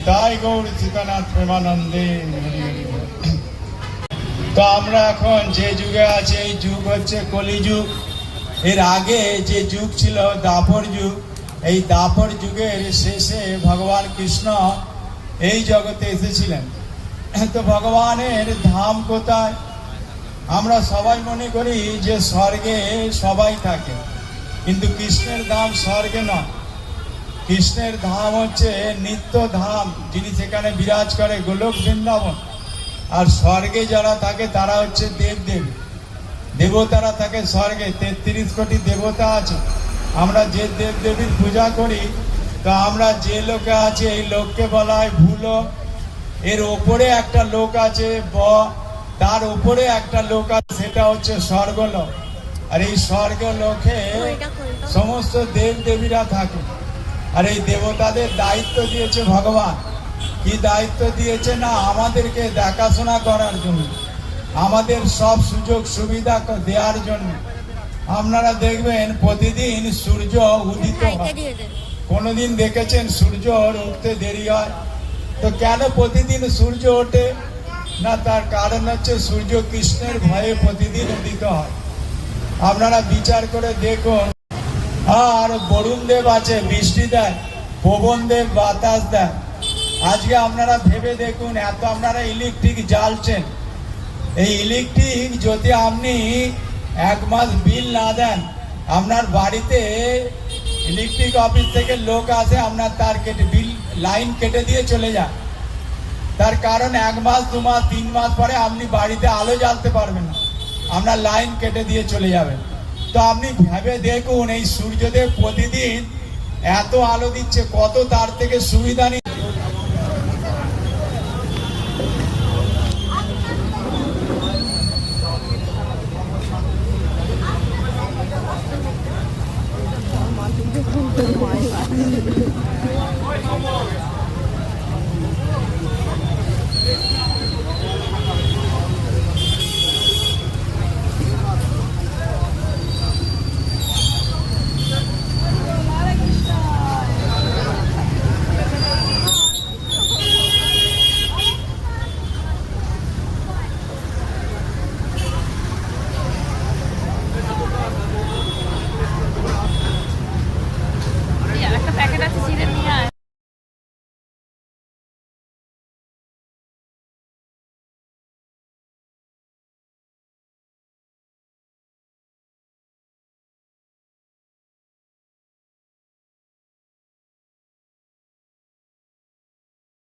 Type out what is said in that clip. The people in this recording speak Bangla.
তাই গৌর চিতানাথ প্রেমানন্দে। তো আমরা এখন যে যুগে আছি এই যুগ হচ্ছে কলিযুগ। এর আগে যে যুগ ছিল দাপর যুগ। এই দাপর যুগের শেষে ভগবান কৃষ্ণ এই জগতে এসেছিলেন। তো ভগবানের ধাম কোথায়? আমরা সবাই মনে করি যে স্বর্গে সবাই থাকে, কিন্তু কৃষ্ণের ধাম স্বর্গে নয়। কৃষ্ণের ধাম হচ্ছে নিত্য ধাম, যিনি সেখানে বিরাজ করে গোলক বৃন্দাবন। আর স্বর্গে যারা থাকে তারা হচ্ছে দেবদেবী, দেবতারা থাকে স্বর্গে। 33 কোটি দেবতা আছে। আমরা যে দেবদেবীর পূজা করি, তো আমরা যে লোকে আছি এই লোককে বলা হয় ভূলোক। এর ওপরে একটা লোক আছে তার উপরে একটা লোক আছে, সেটা হচ্ছে স্বর্গলোক। আর এই স্বর্গলোকে সমস্ত দেবদেবীরা থাকে। আর এই দেবতাদের দায়িত্ব দিয়েছে ভগবান। কি দায়িত্ব দিয়েছে? না, আমাদেরকে দেখাশোনা করার জন্য, আমাদের সব সুযোগ সুবিধা দেওয়ার জন্য। আপনারা দেখবেন প্রতিদিন সূর্য উদিত হয়। কোনোদিন দেখেছেন সূর্য উঠতে দেরি হয়? তো কেন প্রতিদিন সূর্য ওঠে? না, তার কারণ হচ্ছে সূর্য কৃষ্ণের ভয়ে প্রতিদিন উদিত হয়। আপনারা বিচার করে দেখুন। আর বরুণ দেব আছে, বৃষ্টি দেয়। পবন দেব বাতাস দেয়। আজকে আপনারা ভেবে দেখুন, এত আপনারা ইলেকট্রিক জ্বালছেন, এই ইলেকট্রিক যদি আপনি 1 মাস বিল না দেন, আপনার বাড়িতে ইলেকট্রিক অফিস থেকে লোক আসে, আপনার তার কেটে বিল লাইন কেটে দিয়ে চলে যায়। তার কারণ 1 মাস 2 মাস 3 মাস পরে আপনি বাড়িতে আলো জ্বালতে পারবেন না, আপনার লাইন কেটে দিয়ে চলে যাবেন। তো আপনি ভেবে দেখুন, এই সূর্যদেব প্রতিদিন এত আলো দিচ্ছে, কত তার থেকে সুবিধা নেই। Oi, amor.